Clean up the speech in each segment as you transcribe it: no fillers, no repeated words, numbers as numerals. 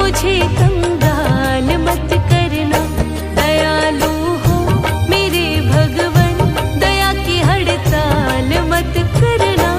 मुझे कंगाल मत करना, दयालु हो मेरे भगवन, दया की हड़ताल मत करना।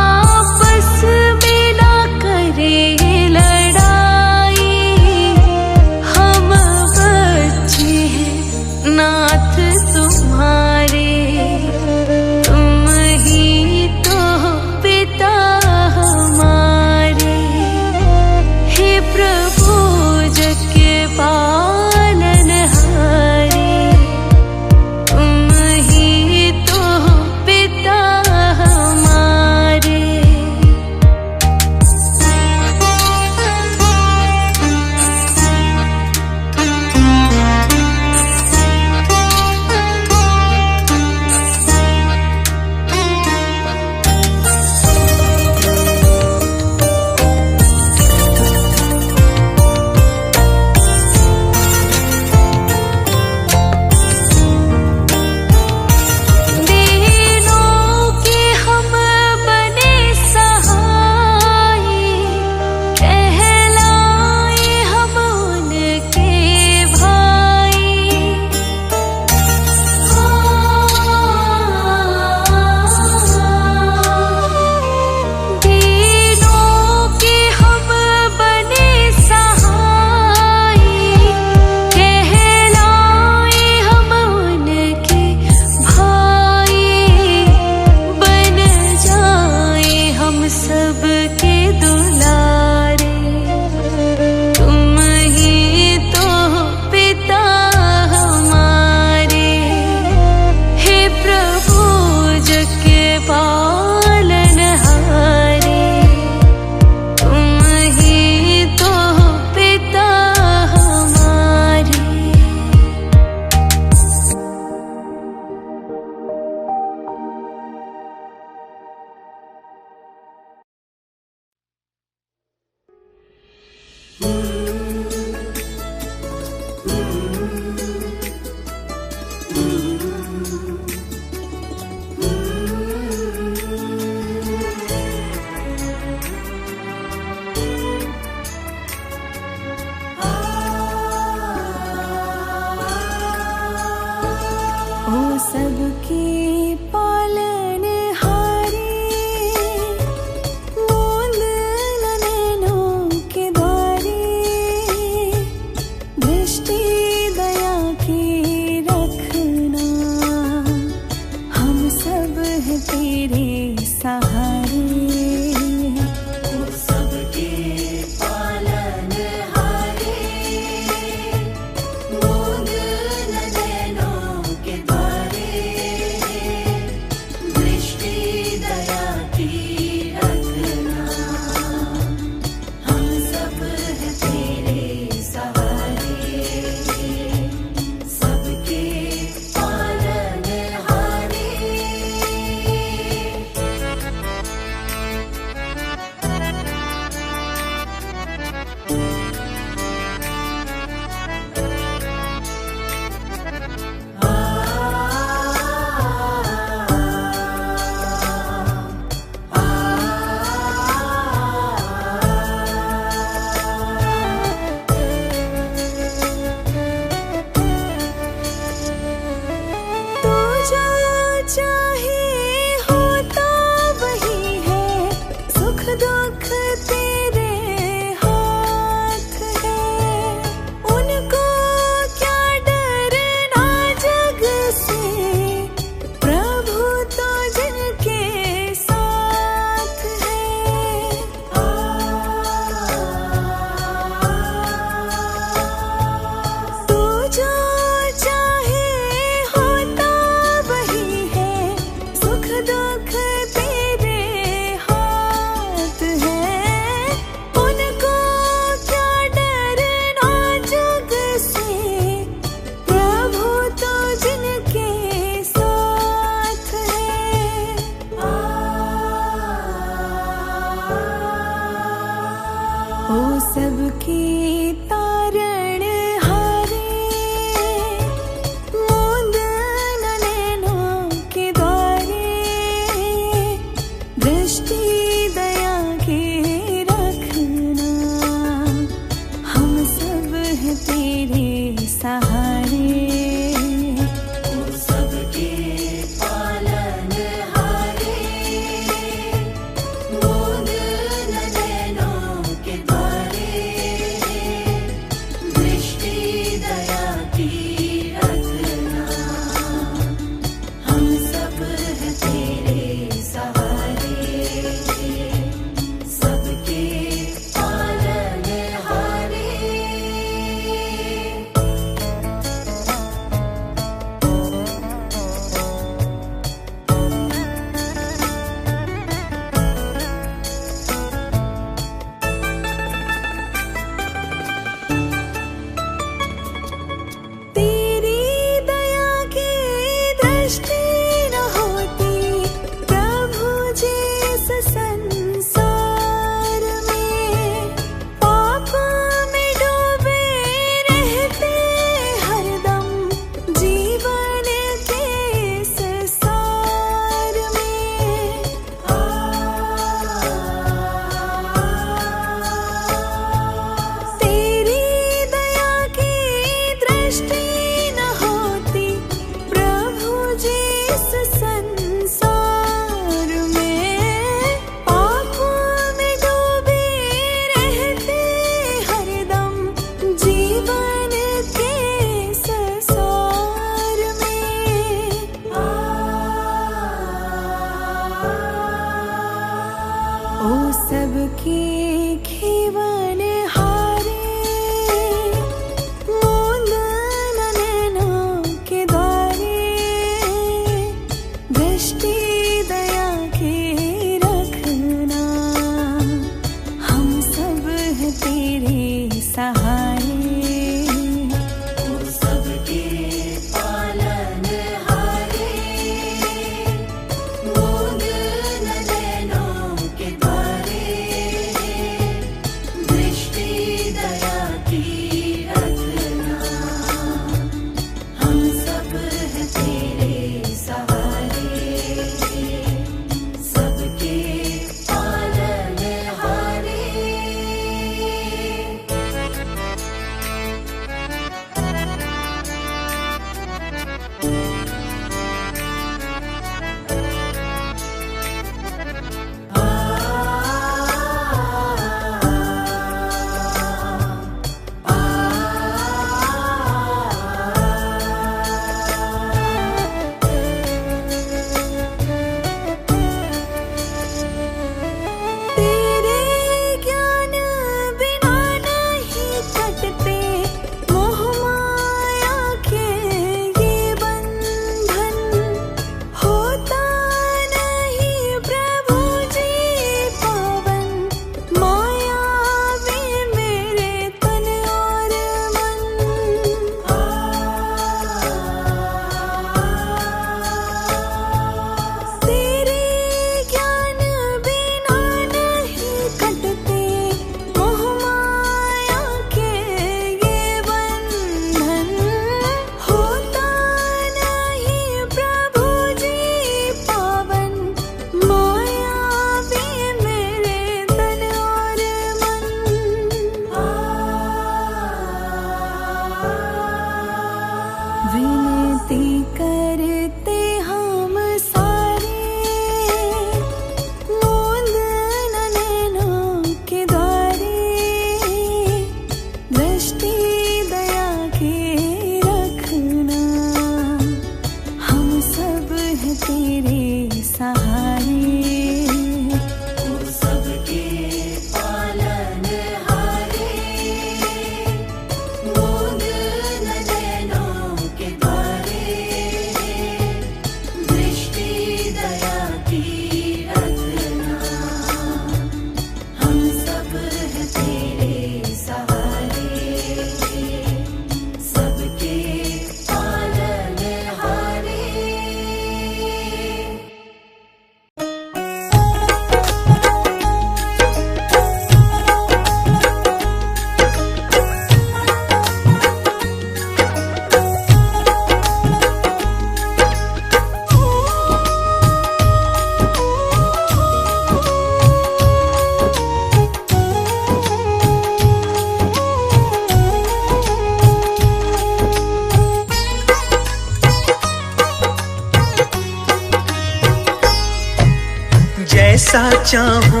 जैसा चाहो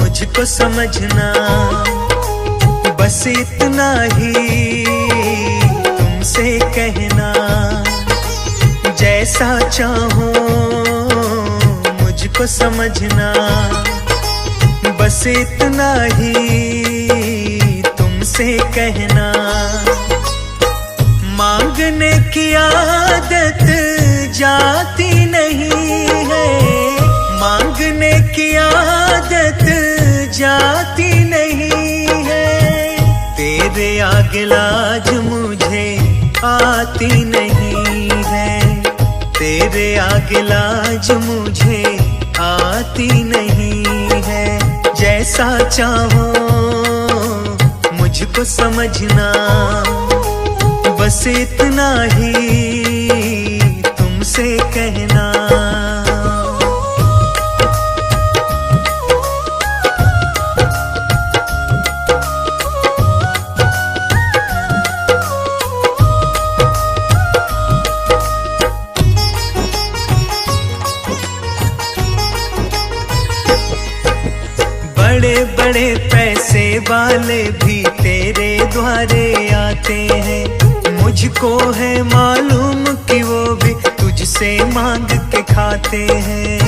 मुझको समझना, बस इतना ही तुमसे कहना। जैसा चाहो मुझको समझना, बस इतना ही तुमसे कहना। मांगने की आदत जाती नहीं है, मांगने की आदत जाती नहीं है। तेरे आगे लाज मुझे आती नहीं है, तेरे आगे लाज मुझे आती नहीं है। जैसा चाहो मुझको समझना, बस इतना ही तुमसे कहना। बड़े बड़े पैसे वाले भी तेरे द्वारे आते हैं, मुझको है मालूम कि वो भी तुझसे मांग के खाते हैं।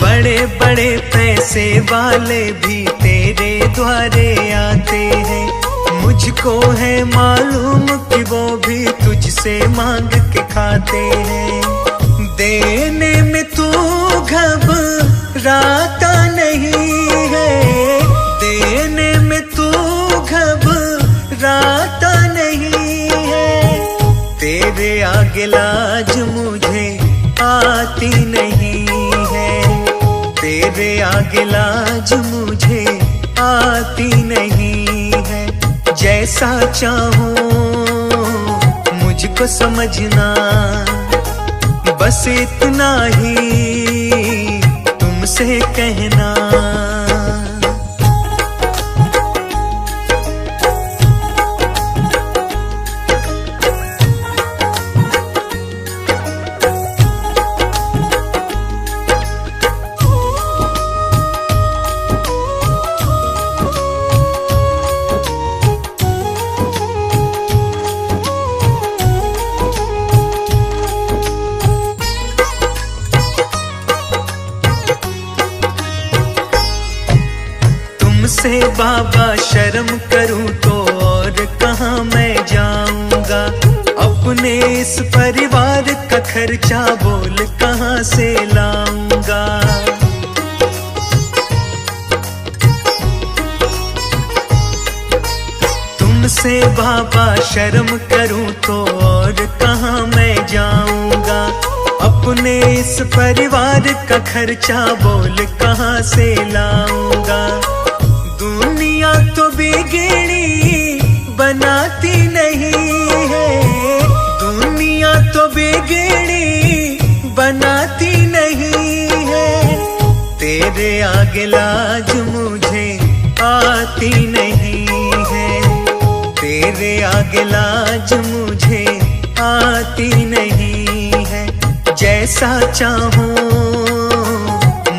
बड़े बड़े पैसे वाले भी तेरे द्वारे आते हैं, मुझको है मालूम कि वो भी तुझसे मांग के खाते हैं। देने में तू घबराता नहीं है, देने में तू घबराता नहीं है। तेरे आगे लाज मुझे आती नहीं है, तेरे आगे लाज मुझे आती नहीं है। जैसा चाहो मुझको समझना, बस इतना ही तुमसे कहना। तुमसे बाबा शर्म करूं तो और कहाँ मैं जाऊंगा। अपने इस परिवार का खर्चा बोल कहाँ से लाऊंगा। तुमसे बाबा शर्म करूं तो और कहाँ मैं जाऊंगा। अपने इस परिवार का खर्चा बोल कहाँ से लाऊंगा। दुनिया तो बिगड़ी बनाती नहीं है, दुनिया तो बिगड़ी बनाती नहीं है। तेरे आगे लाज मुझे आती नहीं है, तेरे आगे लाज मुझे आती नहीं है। जैसा चाहो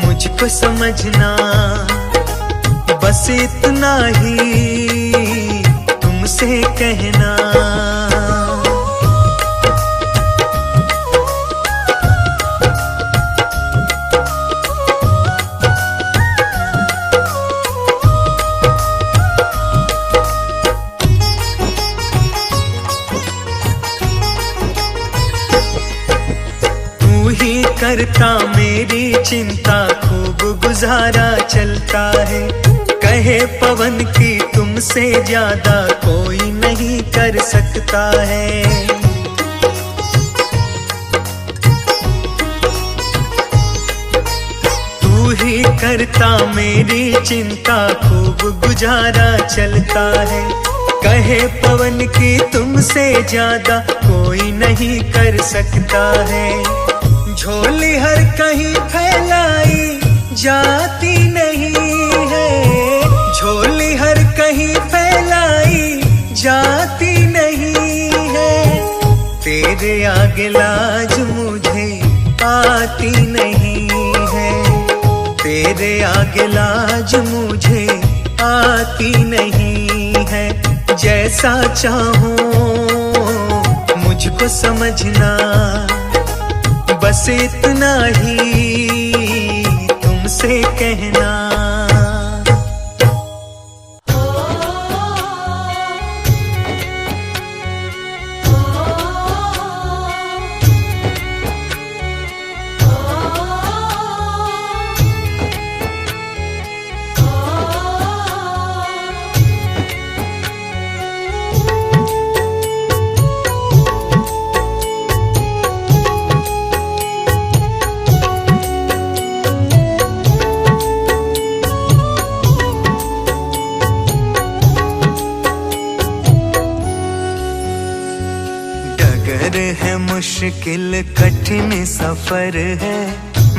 मुझको समझना, बस इतना ही तुमसे कहना। तू ही करता मेरी चिंता, खूब गुजारा चलता है। कहे पवन की तुमसे ज्यादा कोई नहीं कर सकता है। तू ही करता मेरी चिंता, खूब गुजारा चलता है। कहे पवन की तुमसे ज्यादा कोई नहीं कर सकता है। झोली हर कहीं फैलाई जाती नहीं है, झोली हर कहीं फैलाई जाती नहीं है। तेरे आगे लाज मुझे आती नहीं है, तेरे आगे लाज मुझे आती नहीं है। जैसा चाहूं मुझको समझना, बस इतना ही तुमसे कहना। डगर है मुश्किल कठिन सफर है,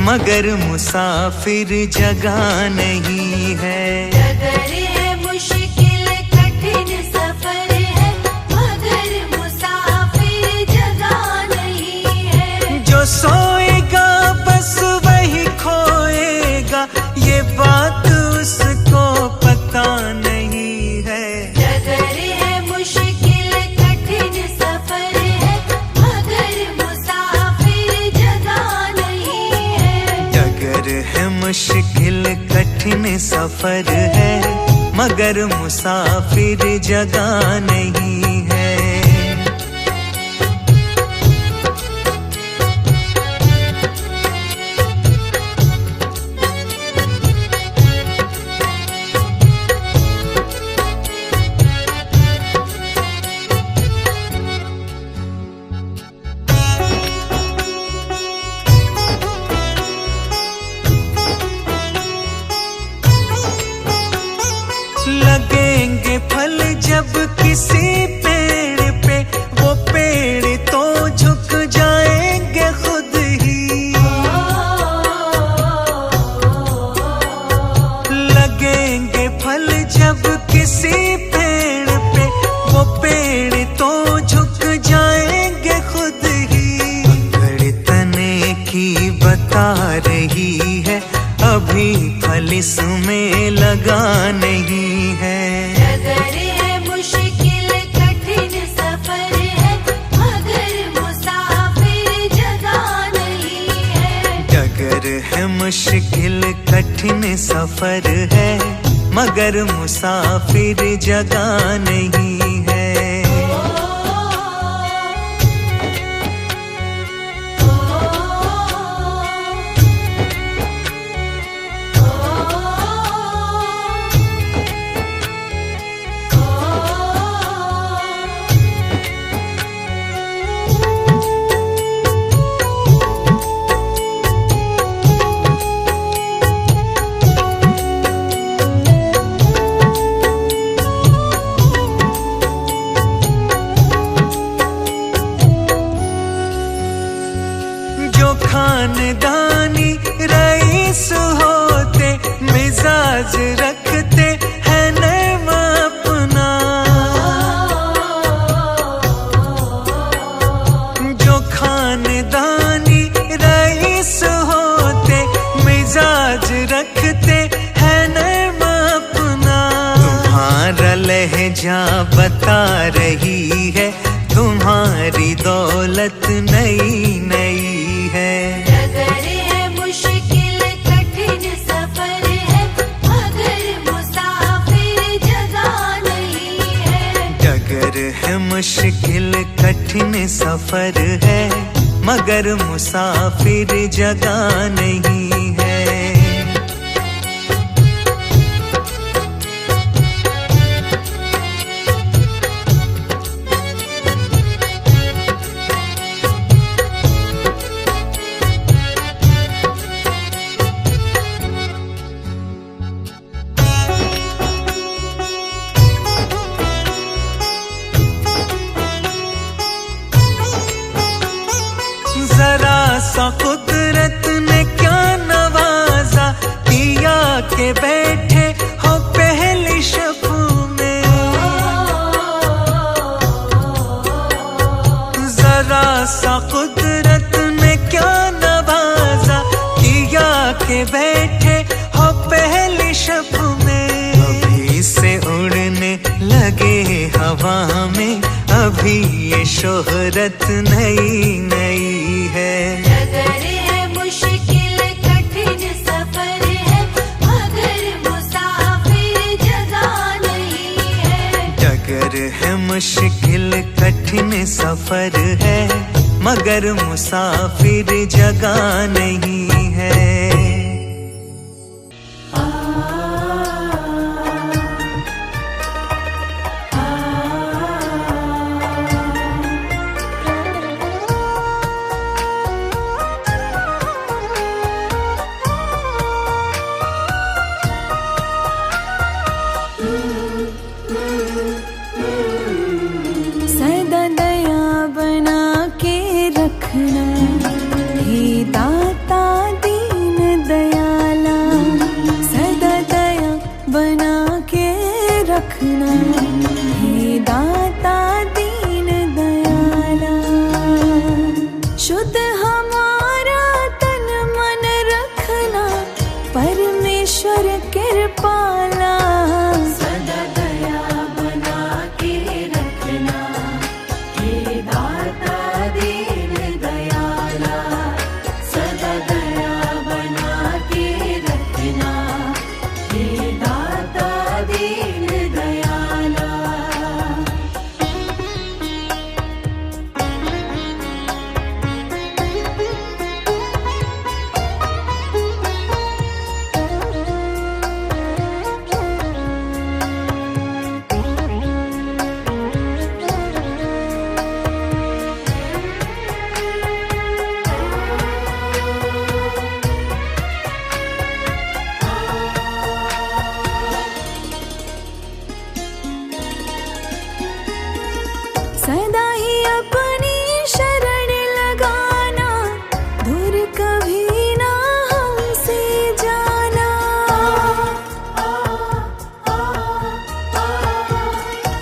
मगर मुसाफिर जगह नहीं है। डगर है मुश्किल कठिन सफर है, मगर मुसाफिर जगह नहीं है। जो सोएगा बस वही खोएगा, ये बात उसको पता नहीं है। डगर है मुश्किल कठिन सफर है, मगर मुसाफिर जगह नहीं है। डगर है मुश्किल कठिन सफर है, मगर मुसाफिर जगह नहीं है। लगेंगे फल जब किसी पेड़ पे, वो पेड़ तो झुक जाएंगे खुद ही। लगेंगे फल जब किसी पेड़ पे, वो पेड़ तो झुक जाएंगे खुद ही। अकड़ तने की बता रही है, अभी फल इसमें लगा नहीं है। डगर है मुश्किल कठिन सफर है, मगर मुसाफिर जगह नहीं है। डगर है मुश्किल कठिन सफर है, मगर मुसाफिर जगह नहीं है। जो खानदानी रईस होते, मिजाज रखते हैं नर्म अपना। जो खानदानी रईस होते, मिजाज रखते हैं नर्म अपना। तुम्हारा लहजा बता रही है, तुम्हारी दौलत नई नई है। डगर है मुश्किल कठिन सफर है, मगर मुसाफिर जगह नहीं है। डगर है मुश्किल कठिन सफर है, मगर मुसाफिर जगह नहीं है। जरा सा कुदरत ने क्या के बैठे हो पहली शब में, अभी से उड़ने लगे हवा में, अभी ये शोहरत नई नई है। डगर है मुश्किल कठिन सफर है, मगर मुसाफिर जगह नहीं है। डगर है मुश्किल कठिन सफर है, मगर मुसाफिर जगह नहीं है। सदा दया बना के रखना, हे दाता दीन दयाला। सदा दया बना के रखना, हे दाता दीन दयाला। शुद्ध हमारा तन मन रखना, परमेश्वर कृपाला। सदा दया बना के रखना, हे दाता दीन दयाला। सदा दया बना के रखना, हे दाता दीन दयाला। सदा ही अपनी शरण लगाना, दूर कभी ना हमसे जाना।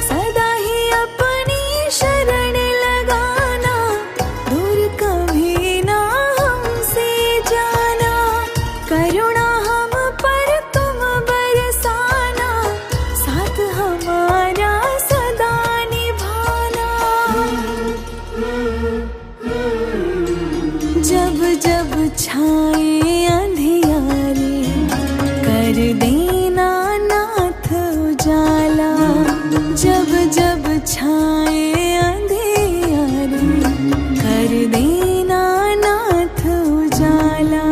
सदा ही अपनी शरण लगाना, दूर कभी ना हमसे जाना। करुणा हम पर तुम बरसाना, साथ हमारा सदा निभाना। जब जब छाए अंधियारे, कर देना नाथ उजाला। जब जब छाए अंधियारे, कर देना नाथ उजाला।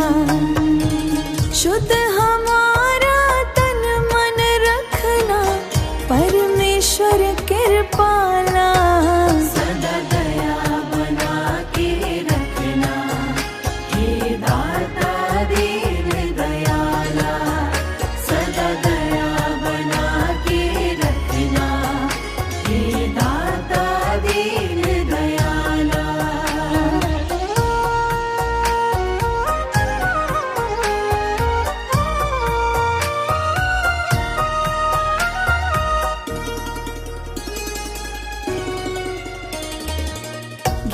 शुद्ध हमारा तन मन रखना, परमेश्वर कृपाला। सदा दया बना के रखना, हे दाता दीन दयाला। सदा दया बना के रखना, हे दाता दीन दयाला।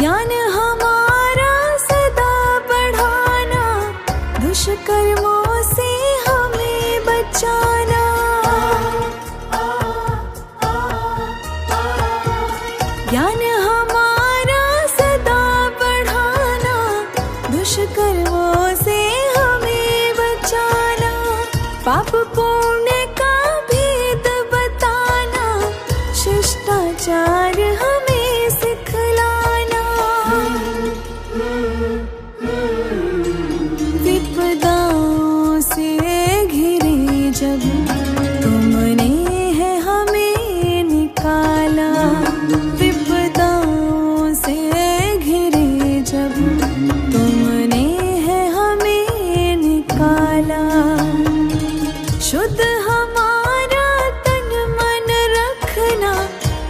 ज्ञान हमारा सदा बढ़ाना, दुष्कर्मों से हमें बचाना। ज्ञान हमारा सदा बढ़ाना, दुष्कर्मों से हमें बचाना। पाप पुण्य का भेद बताना, शिष्टाचार हमें सिखलाना। विपदाओं से घिरे जब, तुमने है हमें निकाला। विपदाओं से घिरे जब, तुमने है हमें निकाला। शुद्ध हमारा तन मन रखना,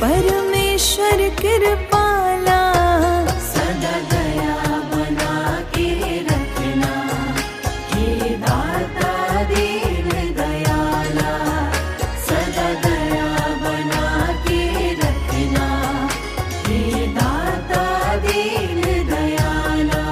परमेश्वर कृपाला। सदा दया बना के रखना, हे दाता दीन दयाला। सदा दया बना के रखना, हे दाता दीन दयाला।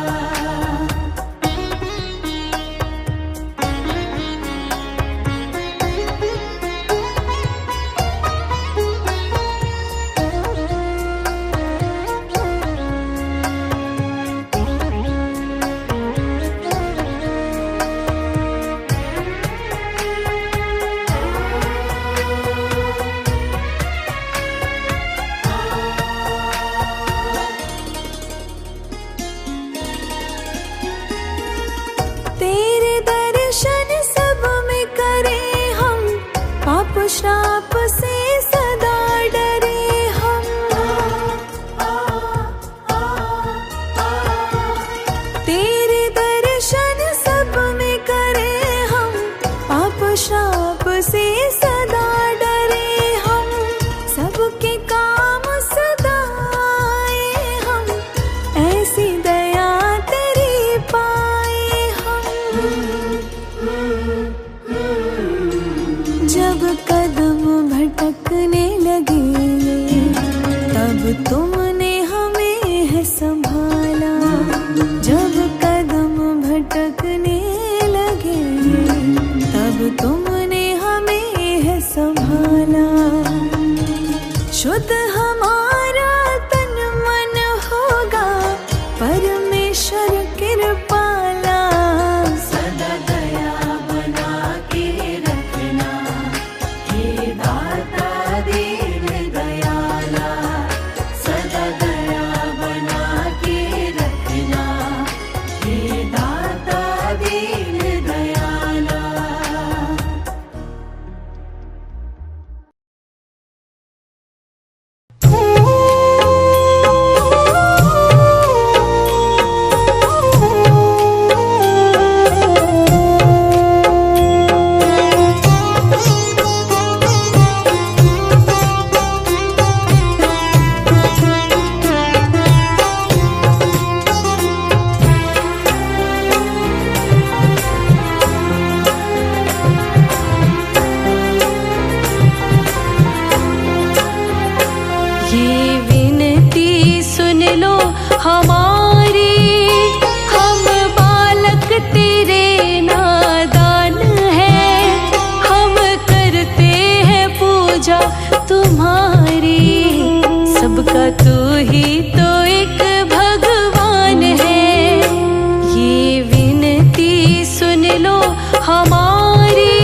हमारी,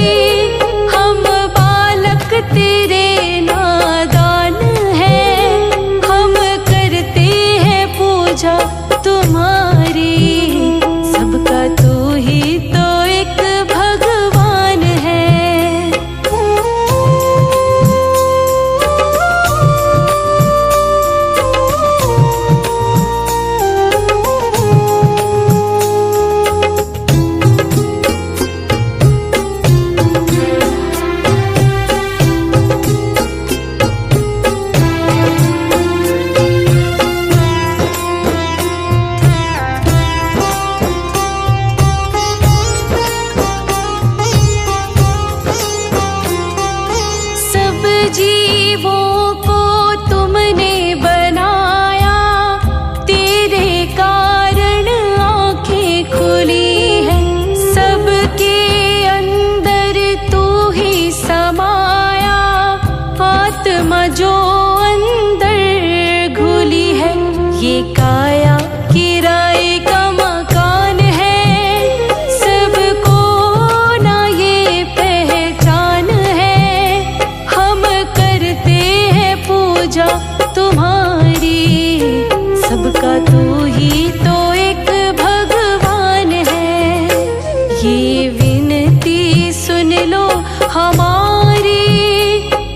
हम बालक तेरे नादान हैं, हम करते हैं पूजा तुम्हारी। सबका तू ही तो एक भगवान है। जीवों को तुमने बनाया, तेरे कारण आँखें खुली हैं। सबके अंदर तू ही समाया, आत्मा जो अंदर घुली है। ये काया किराए का मकान है, सबको ना ये पहचान है। हम करते हैं पूजा तुम्हारी, सबका तू ही तो एक भगवान है। ये विनती सुन लो हमारी,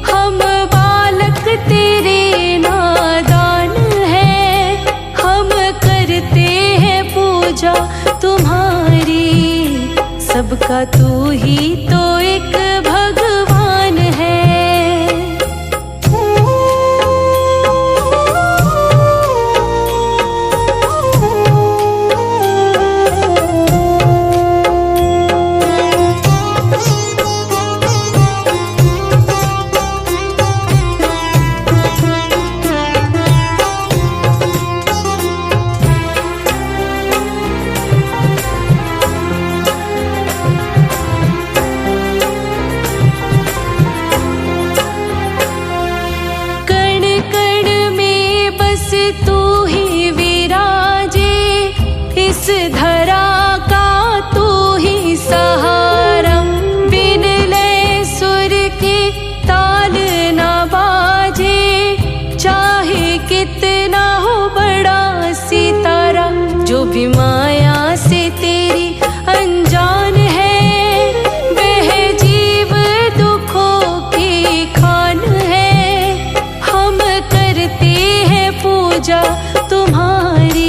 हम बालक तेरे नादान हैं, हम करते हैं पूजा तुम्हारी। सबका तू ही तो एक भगवान है। तू ही विराजे, इस धरा का तू ही सहारा। बिन लय सुर के ताल न बाजे, चाहे कितना हो बड़ा सितारा। जो भी माया से तेरी अनजान है, वह जीव दुखों की खान है। हम करते हैं पूजा तुम्हारी,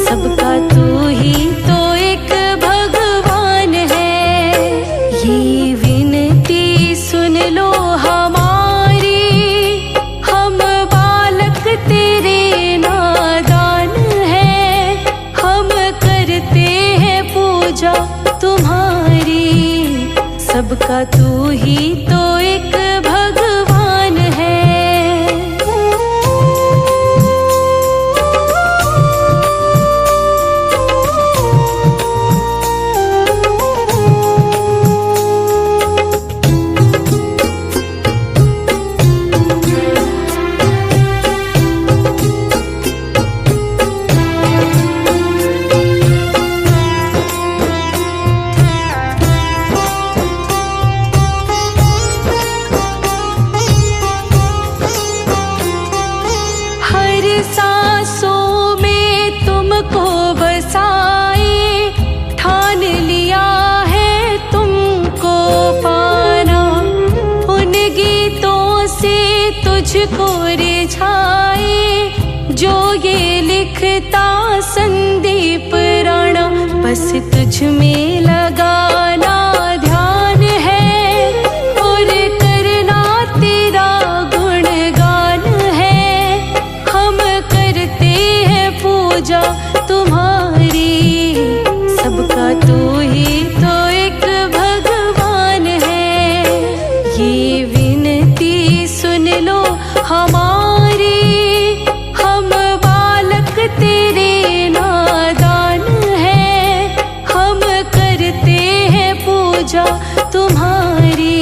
सबका तू ही तो एक भगवान है। ये विनती सुन लो हमारी, हम बालक तेरे नादान हैं, हम करते हैं पूजा तुम्हारी। सबका तू ही तो एक भगवान है। सांसों में तुमको बसाए, ठान लिया है तुमको पाना। उन गीतों से तुझको रिझाए, जो ये लिखता संदीप राणा। बस तुझ में लगाना ध्यान है, और करना तेरा गुणगान है। हम करते हैं पूजा तुम्हारी, सबका तू ही तो एक भगवान है। ये विनती सुन लो हमारी, हम बालक तेरे नादान हैं, हम करते हैं पूजा तुम्हारी।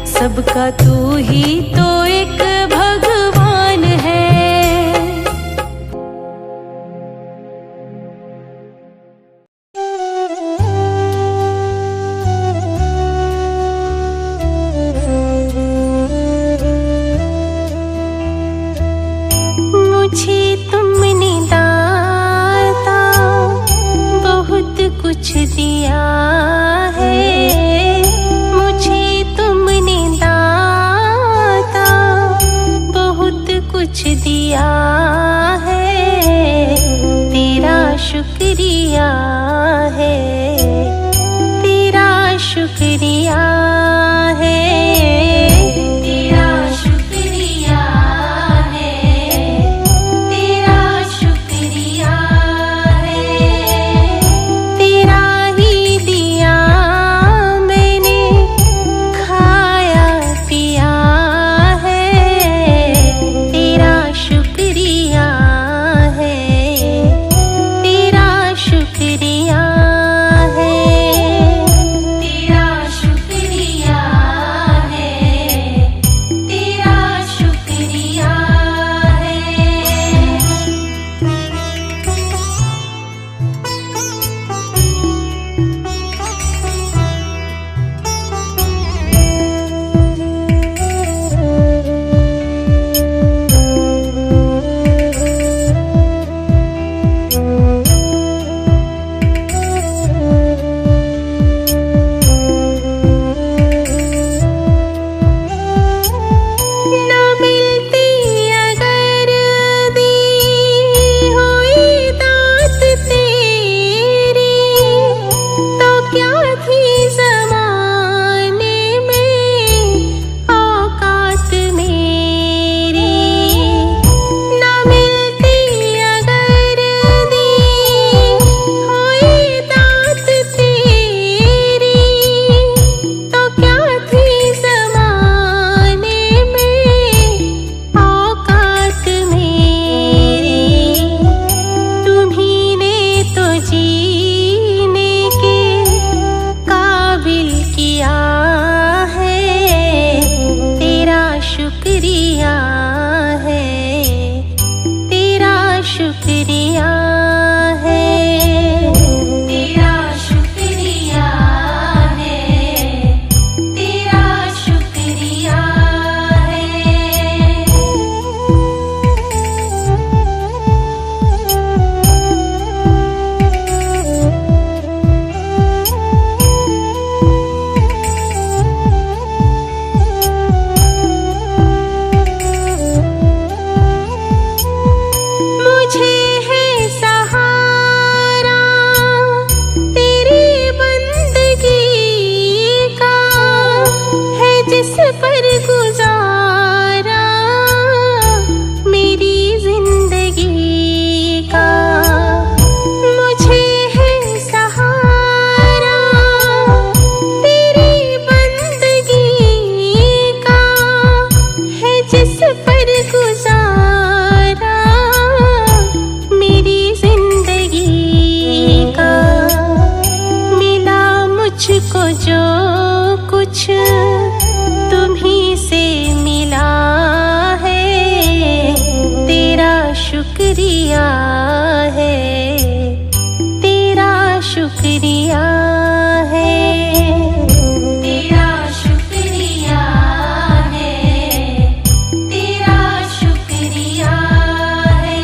सबका तू ही तो एक भगवान है। शुक्रिया है, तेरा शुक्रिया है, तेरा शुक्रिया है। तेरा ही दिया मैंने खाया पिया है, तेरा शुक्रिया है, तेरा शुक्रिया है, तेरा शुक्रिया है, तेरा शुक्रिया है। न मिलती अगर दी हुई दात तेरी, तो क्या थी ज़माने में औकात मेरी। न मिलती अगर दी हुई दात तेरी, तो क्या थी ज़माने में औकात मेरी। तुम्ही ने तो जीने के काबिल किया है, तेरा शुक्रिया है, तेरा शुक्रिया है, तेरा शुक्रिया है, तेरा शुक्रिया है। मुझे है सहारा तेरी बंदगी का, है जिस पर गुजारा मेरी जिंदगी का। मुझे है सहारा तेरी बंदगी का, है जिस पर गुजारा मेरी जिंदगी का। मिला मुझको जो कुछ तुम्ही से मिला है, तेरा शुक्रिया है, तेरा शुक्रिया है, तेरा शुक्रिया है, तेरा शुक्रिया है।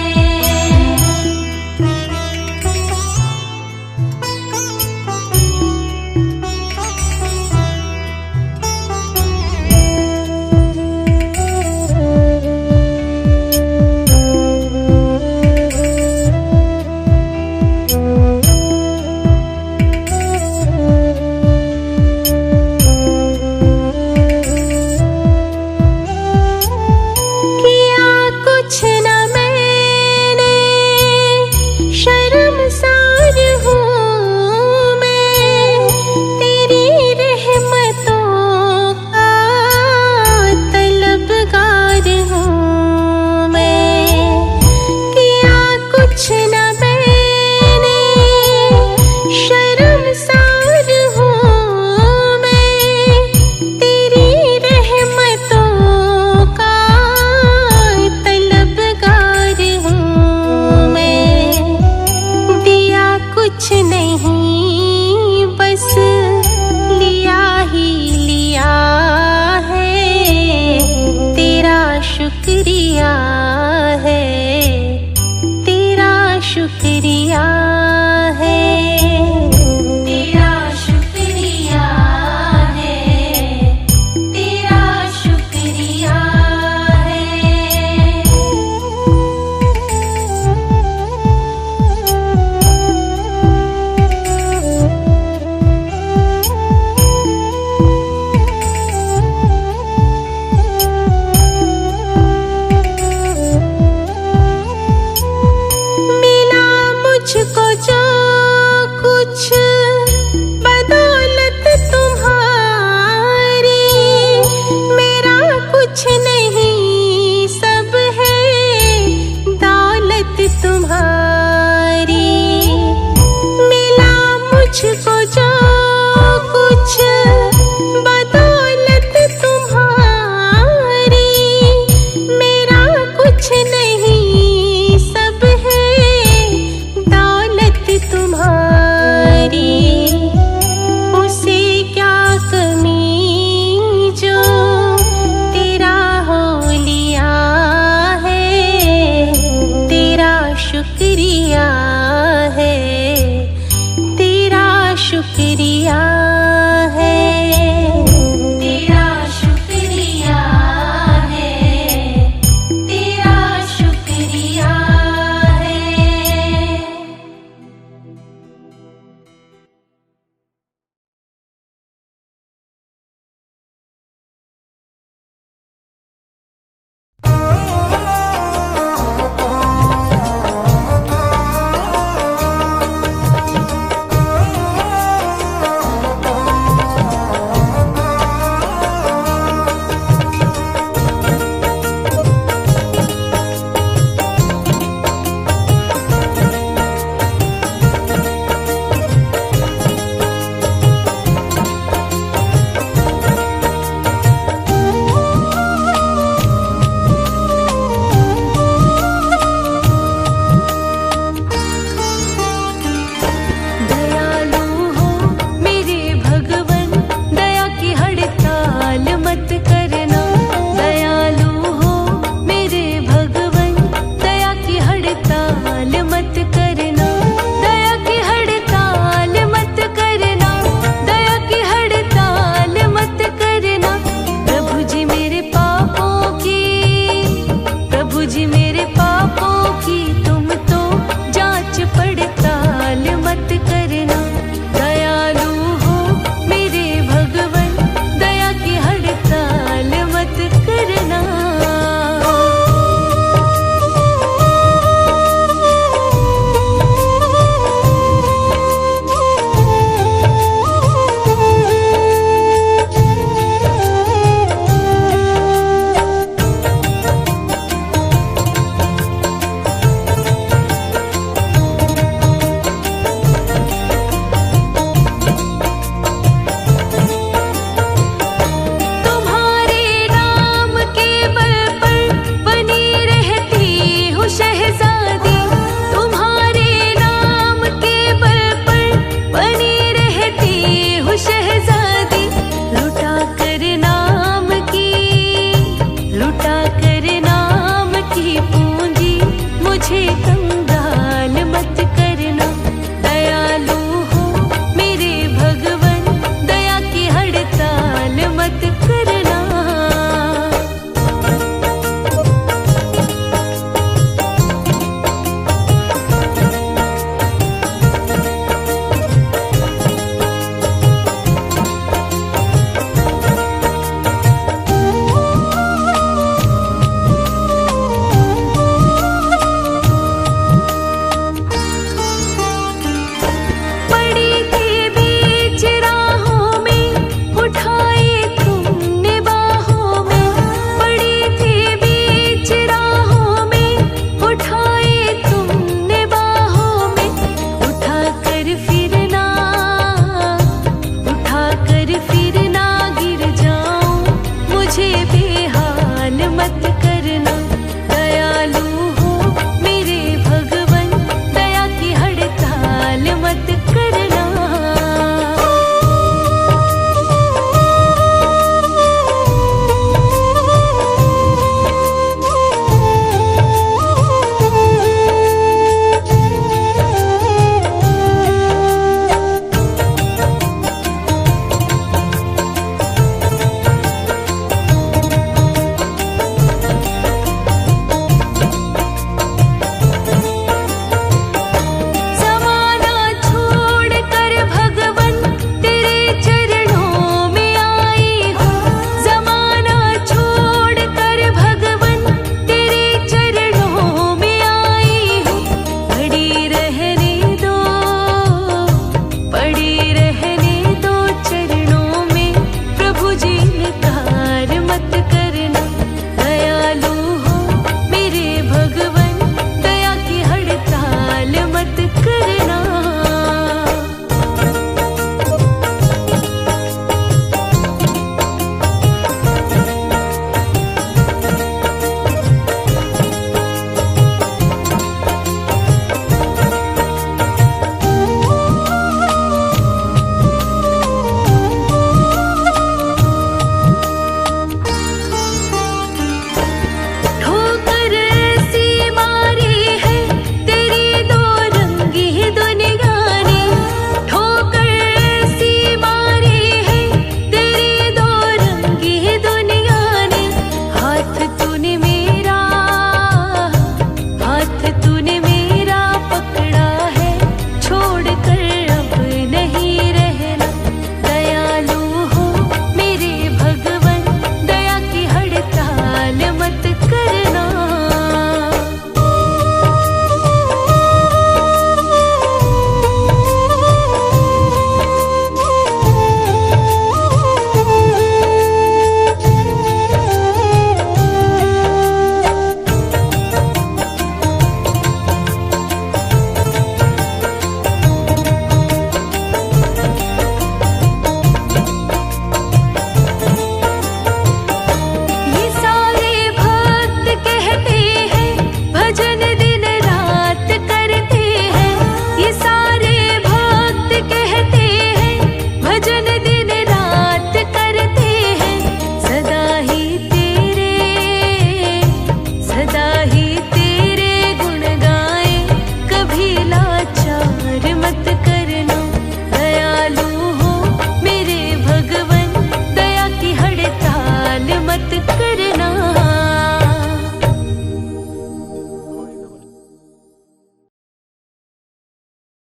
फिर